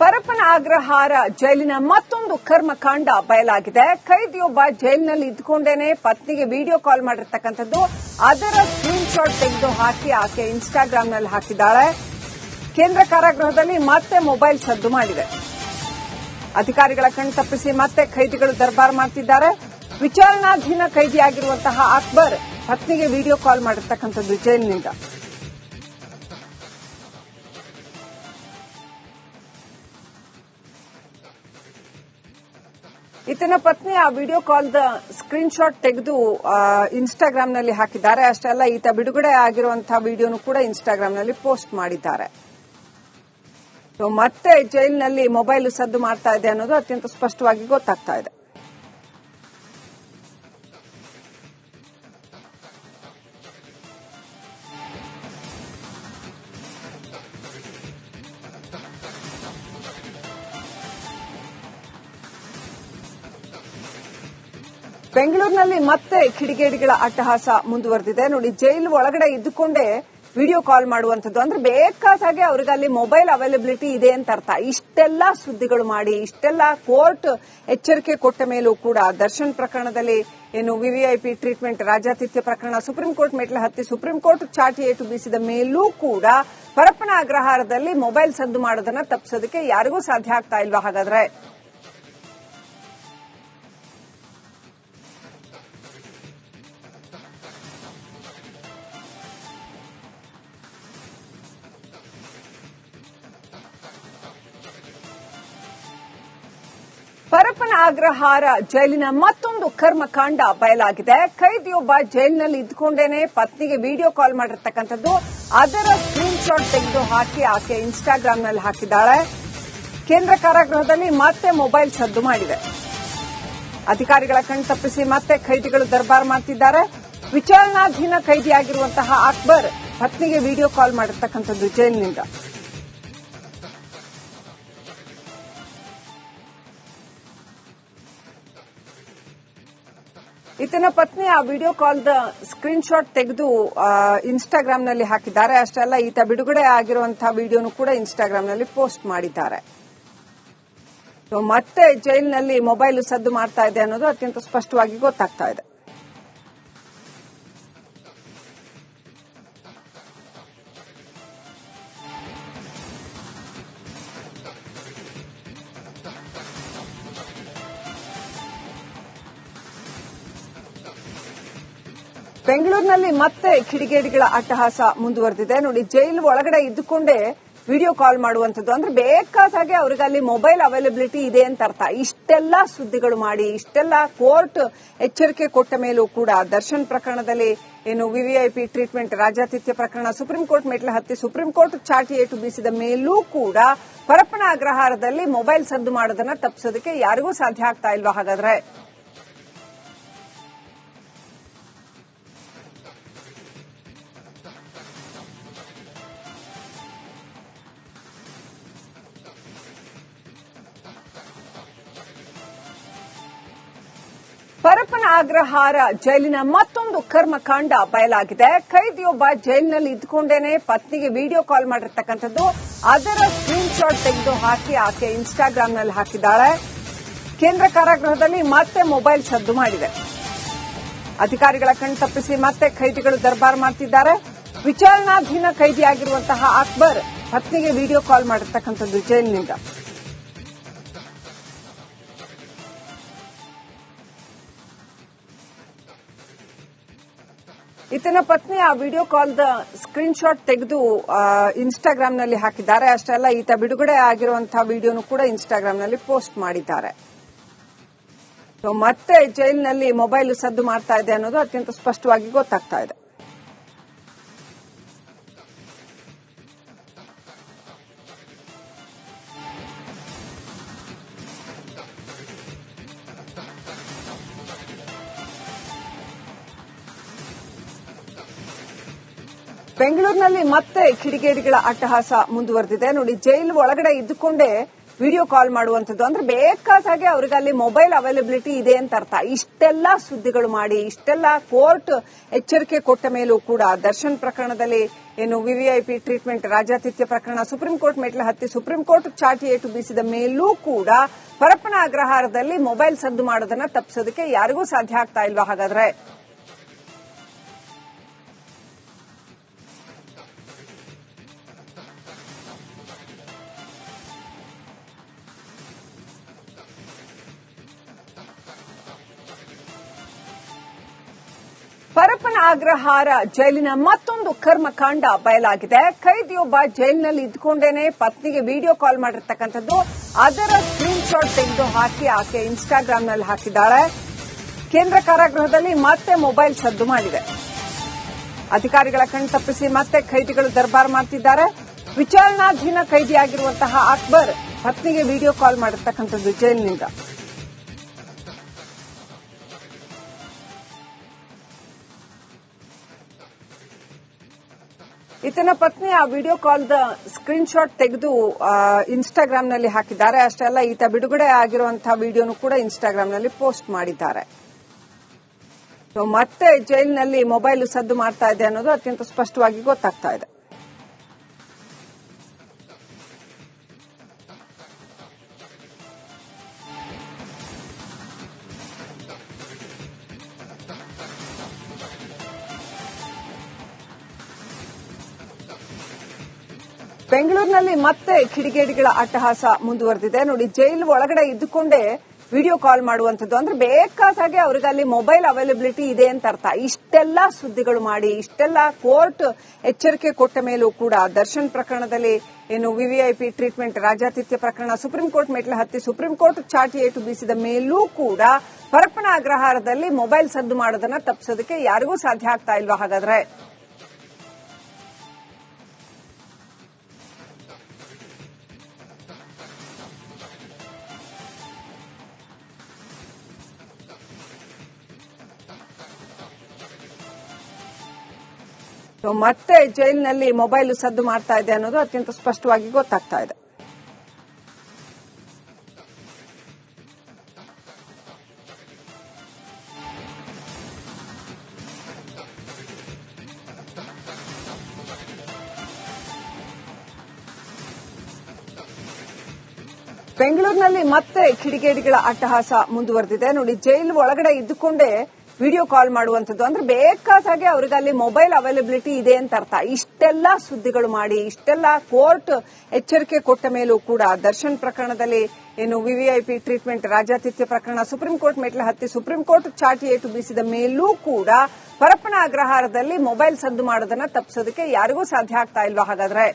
ಪರಪ್ಪನ ಅಗ್ರಹಾರ ಜೈಲಿನ ಮತ್ತೊಂದು ಕರ್ಮಕಾಂಡ ಬಯಲಾಗಿದೆ. ಕೈದಿಯೊಬ್ಬ ಜೈಲಿನಲ್ಲಿ ಇದ್ದುಕೊಂಡೇನೆ ಪತ್ನಿಗೆ ವಿಡಿಯೋ ಕಾಲ್ ಮಾಡಿರ್ತಕ್ಕಂಥದ್ದು. ಅದರ ಸ್ಕ್ರೀನ್ ಶಾಟ್ ತೆಗೆದು ಹಾಕಿ ಆಕೆ ಇನ್ಸ್ಟಾಗ್ರಾಂನಲ್ಲಿ ಹಾಕಿದ್ದಾಳೆ. ಕೇಂದ್ರ ಕಾರಾಗೃಹದಲ್ಲಿ ಮತ್ತೆ ಮೊಬೈಲ್ ಸದ್ದು ಮಾಡಿದೆ. ಅಧಿಕಾರಿಗಳ ಕಣ್ ತಪ್ಪಿಸಿ ಮತ್ತೆ ಖೈದಿಗಳು ದರ್ಬಾರ್ ಮಾಡ್ತಿದ್ದಾರೆ. ವಿಚಾರಣಾಧೀನ ಕೈದಿಯಾಗಿರುವಂತಹ ಅಕ್ಬರ್ ಪತ್ನಿಗೆ ವಿಡಿಯೋ ಕಾಲ್ ಮಾಡಿರ್ತಕ್ಕಂಥದ್ದು ಜೈಲಿನಿಂದ. ಈತನ ಪತ್ನಿ ಆ ವಿಡಿಯೋ ಕಾಲ್ದ ಸ್ಕ್ರೀನ್ ಶಾಟ್ ತೆಗೆದು ಇನ್ಸ್ಟಾಗ್ರಾಂನಲ್ಲಿ ಹಾಕಿದ್ದಾರೆ. ಅಷ್ಟೇ ಅಲ್ಲ, ಈತ ಬಿಡುಗಡೆ ಆಗಿರುವಂತಹ ವಿಡಿಯೋನು ಕೂಡ ಇನ್ಸ್ಟಾಗ್ರಾಂನಲ್ಲಿ ಪೋಸ್ಟ್ ಮಾಡಿದ್ದಾರೆ. ಮತ್ತೆ ಜೈಲಿನಲ್ಲಿ ಮೊಬೈಲ್ ಸದ್ದು ಮಾಡ್ತಾ ಇದೆ ಅನ್ನೋದು ಅತ್ಯಂತ ಸ್ಪಷ್ಟವಾಗಿ ಗೊತ್ತಾಗ್ತಾ ಇದೆ. ಬೆಂಗಳೂರಿನಲ್ಲಿ ಮತ್ತೆ ಕಿಡಿಗೇಡಿಗಳ ಅಟ್ಟಹಾಸ ಮುಂದುವರೆದಿದೆ. ನೋಡಿ, ಜೈಲು ಒಳಗಡೆ ಇದ್ದುಕೊಂಡೇ ವಿಡಿಯೋ ಕಾಲ್ ಮಾಡುವಂಥದ್ದು. ಅಂದ್ರೆ ಬೇಕಾದ ಹಾಗೆ ಅವ್ರಿಗೆ ಅಲ್ಲಿ ಮೊಬೈಲ್ ಅವೈಲಬಿಲಿಟಿ ಇದೆ ಅಂತ ಅರ್ಥ. ಇಷ್ಟೆಲ್ಲ ಸುದ್ದಿಗಳು ಮಾಡಿ, ಇಷ್ಟೆಲ್ಲ ಕೋರ್ಟ್ ಎಚ್ಚರಿಕೆ ಕೊಟ್ಟ ಮೇಲೂ ಕೂಡ ದರ್ಶನ್ ಪ್ರಕರಣದಲ್ಲಿ ಏನು ವಿವಿಐಪಿ ಟ್ರೀಟ್ಮೆಂಟ್, ರಾಜಾತಿಥ್ಯ ಪ್ರಕರಣ ಸುಪ್ರೀಂ ಕೋರ್ಟ್ ಮೆಟ್ಲ ಹತ್ತಿ ಸುಪ್ರೀಂ ಕೋರ್ಟ್ ಚಾಟಿ ಏಟು ಬೀಸಿದ ಮೇಲೂ ಕೂಡ ಪರಪ್ಪನ ಅಗ್ರಹಾರದಲ್ಲಿ ಮೊಬೈಲ್ ಸದ್ದು ಮಾಡೋದನ್ನ ತಪ್ಪಿಸೋದಕ್ಕೆ ಯಾರಿಗೂ ಸಾಧ್ಯ ಆಗ್ತಾ ಇಲ್ವಾ? ಹಾಗಾದ್ರೆ ಪರಪ್ಪನ ಅಗ್ರಹಾರ ಜೈಲಿನ ಮತ್ತೊಂದು ಕರ್ಮಕಾಂಡ ಬಯಲಾಗಿದೆ. ಕೈದಿಯೊಬ್ಬ ಜೈಲಿನಲ್ಲಿ ಇದ್ದುಕೊಂಡೇನೆ ಪತ್ನಿಗೆ ವಿಡಿಯೋ ಕಾಲ್ ಮಾಡಿರ್ತಕ್ಕಂಥದ್ದು. ಅದರ ಸ್ಕ್ರೀನ್ ಶಾಟ್ ತೆಗೆದು ಹಾಕಿ ಆಕೆ ಇನ್ಸ್ಟಾಗ್ರಾಂನಲ್ಲಿ ಹಾಕಿದ್ದಾಳೆ. ಕೇಂದ್ರ ಕಾರಾಗೃಹದಲ್ಲಿ ಮತ್ತೆ ಮೊಬೈಲ್ ಸದ್ದು ಮಾಡಿದೆ. ಅಧಿಕಾರಿಗಳ ಕಣ್ ತಪ್ಪಿಸಿ ಮತ್ತೆ ಖೈದಿಗಳು ದರ್ಬಾರ್ ಮಾಡ್ತಿದ್ದಾರೆ. ವಿಚಾರಣಾಧೀನ ಕೈದಿಯಾಗಿರುವಂತಹ ಅಕ್ಬರ್ ಪತ್ನಿಗೆ ವಿಡಿಯೋ ಕಾಲ್ ಮಾಡಿರ್ತಕ್ಕಂಥದ್ದು ಜೈಲಿನಿಂದ. ಈತನ ಪತ್ನಿ ಆ ವಿಡಿಯೋ ಕಾಲ್ದ ಸ್ಕ್ರೀನ್ ಶಾಟ್ ತೆಗೆದು ಇನ್ಸ್ಟಾಗ್ರಾಂನಲ್ಲಿ ಹಾಕಿದ್ದಾರೆ. ಅಷ್ಟೇ ಅಲ್ಲ, ಈತ ಬಿಡುಗಡೆ ಆಗಿರುವಂತಹ ವಿಡಿಯೋನು ಕೂಡ ಇನ್ಸ್ಟಾಗ್ರಾಂನಲ್ಲಿ ಪೋಸ್ಟ್ ಮಾಡಿದ್ದಾರೆ. ಮತ್ತೆ ಜೈಲಿನಲ್ಲಿ ಮೊಬೈಲ್ ಸದ್ದು ಮಾಡ್ತಾ ಇದೆ ಅನ್ನೋದು ಅತ್ಯಂತ ಸ್ಪಷ್ಟವಾಗಿ ಗೊತ್ತಾಗ್ತಾ ಇದೆ. ಬೆಂಗಳೂರಿನಲ್ಲಿ ಮತ್ತೆ ಕಿಡಿಗೇಡಿಗಳ ಅಟ್ಟಹಾಸ ಮುಂದುವರೆದಿದೆ. ನೋಡಿ, ಜೈಲು ಒಳಗಡೆ ಇದ್ದುಕೊಂಡೇ ವಿಡಿಯೋ ಕಾಲ್ ಮಾಡುವಂಥದ್ದು. ಅಂದ್ರೆ ಬೇಕಾದ ಹಾಗೆ ಅವ್ರಿಗೆ ಅಲ್ಲಿ ಮೊಬೈಲ್ ಅವೈಲಬಿಲಿಟಿ ಇದೆ ಅಂತ ಅರ್ಥ. ಇಷ್ಟೆಲ್ಲ ಸುದ್ದಿಗಳು ಮಾಡಿ, ಇಷ್ಟೆಲ್ಲ ಕೋರ್ಟ್ ಎಚ್ಚರಿಕೆ ಕೊಟ್ಟ ಮೇಲೂ ಕೂಡ ದರ್ಶನ್ ಪ್ರಕರಣದಲ್ಲಿ ಏನು ವಿವಿಐಪಿ ಟ್ರೀಟ್ಮೆಂಟ್, ರಾಜಾತಿಥ್ಯ ಪ್ರಕರಣ ಸುಪ್ರೀಂ ಕೋರ್ಟ್ ಮೆಟ್ಲ ಹತ್ತಿ ಸುಪ್ರೀಂ ಕೋರ್ಟ್ ಚಾಟಿ ಏಟು ಬೀಸಿದ ಮೇಲೂ ಕೂಡ ಪರಪ್ಪನ ಅಗ್ರಹಾರದಲ್ಲಿ ಮೊಬೈಲ್ ಸದ್ದು ಮಾಡೋದನ್ನ ತಪ್ಪಿಸೋದಕ್ಕೆ ಯಾರಿಗೂ ಸಾಧ್ಯ ಆಗ್ತಾ ಇಲ್ವಾ? ಹಾಗಾದ್ರೆ ಪರಪ್ಪನ ಅಗ್ರಹಾರ ಜೈಲಿನ ಮತ್ತೊಂದು ಕರ್ಮಕಾಂಡ ಬಯಲಾಗಿದೆ. ಕೈದಿಯೊಬ್ಬ ಜೈಲಿನಲ್ಲಿ ಇದ್ದುಕೊಂಡೇನೆ ಪತ್ನಿಗೆ ವಿಡಿಯೋ ಕಾಲ್ ಮಾಡಿರ್ತಕ್ಕಂಥದ್ದು. ಅದರ ಸ್ಕ್ರೀನ್ ಶಾಟ್ ತೆಗೆದು ಹಾಕಿ ಆಕೆ ಇನ್ಸ್ಟಾಗ್ರಾಂನಲ್ಲಿ ಹಾಕಿದ್ದಾಳೆ. ಕೇಂದ್ರ ಕಾರಾಗೃಹದಲ್ಲಿ ಮತ್ತೆ ಮೊಬೈಲ್ ಸದ್ದು ಮಾಡಿದೆ. ಅಧಿಕಾರಿಗಳ ಕಣ್ ತಪ್ಪಿಸಿ ಮತ್ತೆ ಖೈದಿಗಳು ದರ್ಬಾರ್ ಮಾಡ್ತಿದ್ದಾರೆ. ವಿಚಾರಣಾಧೀನ ಕೈದಿಯಾಗಿರುವಂತಹ ಅಕ್ಬರ್ ಪತ್ನಿಗೆ ವಿಡಿಯೋ ಕಾಲ್ ಮಾಡಿರ್ತಕ್ಕಂಥದ್ದು ಜೈಲಿನಿಂದ. ಈತನ ಪತ್ನಿ ಆ ವಿಡಿಯೋ ಕಾಲ್ದ ಸ್ಕ್ರೀನ್ ಶಾಟ್ ತೆಗೆದು ಇನ್ಸ್ಟಾಗ್ರಾಂನಲ್ಲಿ ಹಾಕಿದ್ದಾರೆ. ಅಷ್ಟೇ ಅಲ್ಲ, ಈತ ಬಿಡುಗಡೆ ಆಗಿರುವಂತಹ ವಿಡಿಯೋನು ಕೂಡ ಇನ್ಸ್ಟಾಗ್ರಾಂನಲ್ಲಿ ಪೋಸ್ಟ್ ಮಾಡಿದ್ದಾರೆ. ಮತ್ತೆ ಜೈಲಿನಲ್ಲಿ ಮೊಬೈಲ್ ಸದ್ದು ಮಾಡ್ತಾ ಇದೆ ಅನ್ನೋದು ಅತ್ಯಂತ ಸ್ಪಷ್ಟವಾಗಿ ಗೊತ್ತಾಗ್ತಾ ಇದೆ. ಬೆಂಗಳೂರಿನಲ್ಲಿ ಮತ್ತೆ ಕಿಡಿಗೇಡಿಗಳ ಅಟ್ಟಹಾಸ ಮುಂದುವರೆದಿದೆ. ನೋಡಿ, ಜೈಲು ಒಳಗಡೆ ಇದ್ದುಕೊಂಡೇ ವಿಡಿಯೋ ಕಾಲ್ ಮಾಡುವಂಥದ್ದು ಅಂದ್ರೆ ಬೇಕಾದಾಗೆ ಅವ್ರಿಗೆ ಅಲ್ಲಿ ಮೊಬೈಲ್ ಅವೈಲಬಿಲಿಟಿ ಇದೆ ಅಂತ ಅರ್ಥ. ಇಷ್ಟೆಲ್ಲ ಸುದ್ದಿಗಳು ಮಾಡಿ, ಇಷ್ಟೆಲ್ಲ ಕೋರ್ಟ್ ಎಚ್ಚರಿಕೆ ಕೊಟ್ಟ ಮೇಲೂ ಕೂಡ ದರ್ಶನ್ ಪ್ರಕರಣದಲ್ಲಿ ಏನು ವಿವಿಐಪಿ ಟ್ರೀಟ್ಮೆಂಟ್ ರಾಜಾತಿಥ್ಯ ಪ್ರಕರಣ ಸುಪ್ರೀಂ ಕೋರ್ಟ್ ಮೆಟ್ಲು ಹತ್ತಿ ಸುಪ್ರೀಂ ಕೋರ್ಟ್ ಚಾಟಿ ಏಟು ಬೀಸಿದ ಮೇಲೂ ಕೂಡ ಪರಪ್ಪನ ಅಗ್ರಹಾರದಲ್ಲಿ ಮೊಬೈಲ್ ಸದ್ದು ಮಾಡೋದನ್ನ ತಪ್ಪಿಸೋದಕ್ಕೆ ಯಾರಿಗೂ ಸಾಧ್ಯ ಆಗ್ತಾ ಇಲ್ವಾ? ಹಾಗಾದ್ರೆ ಪರಪ್ಪನ ಅಗ್ರಹಾರ ಜೈಲಿನ ಮತ್ತೊಂದು ಕರ್ಮಕಾಂಡ ಬಯಲಾಗಿದೆ. ಕೈದಿಯೊಬ್ಬ ಜೈಲಿನಲ್ಲಿ ಇದ್ಕೊಂಡೇನೆ ಪತ್ನಿಗೆ ವಿಡಿಯೋ ಕಾಲ್ ಮಾಡಿರ್ತಕ್ಕಂಥದ್ದು, ಅದರ ಸ್ಕ್ರೀನ್ ಶಾಟ್ ತೆಗೆದು ಹಾಕಿ ಆಕೆ ಇನ್ಸ್ಟಾಗ್ರಾಂನಲ್ಲಿ ಹಾಕಿದ್ದಾಳೆ. ಕೇಂದ್ರ ಕಾರಾಗೃಹದಲ್ಲಿ ಮತ್ತೆ ಮೊಬೈಲ್ ಸದ್ದು ಮಾಡಿದೆ. ಅಧಿಕಾರಿಗಳ ಕಣ್ ತಪ್ಪಿಸಿ ಮತ್ತೆ ಖೈದಿಗಳು ದರ್ಬಾರ್ ಮಾಡ್ತಿದ್ದಾರೆ. ವಿಚಾರಣಾಧೀನ ಖೈದಿಯಾಗಿರುವಂತಹ ಅಕ್ಬರ್ ಪತ್ನಿಗೆ ವಿಡಿಯೋ ಕಾಲ್ ಮಾಡಿರ್ತಕ್ಕಂಥದ್ದು ಜೈಲಿನಿಂದ. ಈತನ ಪತ್ನಿ ಆ ವಿಡಿಯೋ ಕಾಲ್ದ ಸ್ಕ್ರೀನ್ ಶಾಟ್ ತೆಗೆದು ಇನ್ಸ್ಟಾಗ್ರಾಂನಲ್ಲಿ ಹಾಕಿದ್ದಾರೆ. ಅಷ್ಟೇ ಅಲ್ಲ, ಈತ ಬಿಡುಗಡೆ ಆಗಿರುವಂತಹ ವಿಡಿಯೋನು ಕೂಡ ಇನ್ಸ್ಟಾಗ್ರಾಂನಲ್ಲಿ ಪೋಸ್ಟ್ ಮಾಡಿದ್ದಾರೆ. ಮತ್ತೆ ಜೈಲಿನಲ್ಲಿ ಮೊಬೈಲ್ ಸದ್ದು ಮಾಡ್ತಾ ಇದೆ ಅನ್ನೋದು ಅತ್ಯಂತ ಸ್ಪಷ್ಟವಾಗಿ ಗೊತ್ತಾಗ್ತಾ ಇದೆ. ಬೆಂಗಳೂರಿನಲ್ಲಿ ಮತ್ತೆ ಕಿಡಿಗೇಡಿಗಳ ಅಟ್ಟಹಾಸ ಮುಂದುವರೆದಿದೆ. ನೋಡಿ, ಜೈಲು ಒಳಗಡೆ ಇದ್ದುಕೊಂಡೇ ವಿಡಿಯೋ ಕಾಲ್ ಮಾಡುವಂಥದ್ದು ಅಂದ್ರೆ ಬೇಕಾದಾಗೆ ಅವ್ರಿಗೆ ಅಲ್ಲಿ ಮೊಬೈಲ್ ಅವೈಲಬಿಲಿಟಿ ಇದೆ ಅಂತ ಅರ್ಥ. ಇಷ್ಟೆಲ್ಲ ಸುದ್ದಿಗಳು ಮಾಡಿ, ಇಷ್ಟೆಲ್ಲ ಕೋರ್ಟ್ ಎಚ್ಚರಿಕೆ ಕೊಟ್ಟ ಮೇಲೂ ಕೂಡ ದರ್ಶನ್ ಪ್ರಕರಣದಲ್ಲಿ ಏನು ವಿವಿಐಪಿ ಟ್ರೀಟ್ಮೆಂಟ್ ರಾಜಾತಿಥ್ಯ ಪ್ರಕರಣ ಸುಪ್ರೀಂ ಕೋರ್ಟ್ ಮೆಟ್ಲು ಹತ್ತಿ ಸುಪ್ರೀಂ ಕೋರ್ಟ್ ಚಾಟಿ ಏಟು ಬೀಸಿದ ಮೇಲೂ ಕೂಡ ಪರಪ್ಪನ ಅಗ್ರಹಾರದಲ್ಲಿ ಮೊಬೈಲ್ ಸದ್ದು ಮಾಡೋದನ್ನ ತಪ್ಪಿಸೋದಕ್ಕೆ ಯಾರಿಗೂ ಸಾಧ್ಯ ಆಗ್ತಾ ಇಲ್ವಾ? ಹಾಗಾದ್ರೆ ಮತ್ತೆ ಜೈಲಿನಲ್ಲಿ ಮೊಬೈಲ್ ಸದ್ದು ಮಾಡ್ತಾ ಇದೆ ಅನ್ನೋದು ಅತ್ಯಂತ ಸ್ಪಷ್ಟವಾಗಿ ಗೊತ್ತಾಗ್ತಾ ಇದೆ. ಬೆಂಗಳೂರಿನಲ್ಲಿ ಮತ್ತೆ ಕಿಡಿಗೇಡಿಗಳ ಅಟ್ಟಹಾಸ ಮುಂದುವರೆದಿದೆ. ನೋಡಿ, ಜೈಲು ಒಳಗಡೆ ಇದ್ದುಕೊಂಡೇ ವಿಡಿಯೋ ಕಾಲ್ ಮಾಡುವಂಥದ್ದು ಅಂದ್ರೆ ಬೇಕಾದಾಗೆ ಅವ್ರಿಗೆ ಅಲ್ಲಿ ಮೊಬೈಲ್ ಅವೈಲಬಿಲಿಟಿ ಇದೆ ಅಂತ ಅರ್ಥ. ಇಷ್ಟೆಲ್ಲ ಸುದ್ದಿಗಳು ಮಾಡಿ, ಇಷ್ಟೆಲ್ಲ ಕೋರ್ಟ್ ಎಚ್ಚರಿಕೆ ಕೊಟ್ಟ ಮೇಲೂ ಕೂಡ ದರ್ಶನ್ ಪ್ರಕರಣದಲ್ಲಿ ಏನು ವಿವಿಐಪಿ ಟ್ರೀಟ್ಮೆಂಟ್ ರಾಜಾತಿಥ್ಯ ಪ್ರಕರಣ ಸುಪ್ರೀಂ ಕೋರ್ಟ್ ಮೆಟ್ಲು ಹತ್ತಿ ಸುಪ್ರೀಂ ಕೋರ್ಟ್ ಚಾಟಿ ಏಟು ಬೀಸಿದ ಮೇಲೂ ಕೂಡ ಪರಪ್ಪನ ಅಗ್ರಹಾರದಲ್ಲಿ ಮೊಬೈಲ್ ಸದ್ದು ಮಾಡೋದನ್ನ ತಪ್ಪಿಸೋದಕ್ಕೆ ಯಾರಿಗೂ ಸಾಧ್ಯ ಆಗ್ತಾ ಇಲ್ವಾ? ಹಾಗಾದ್ರೆ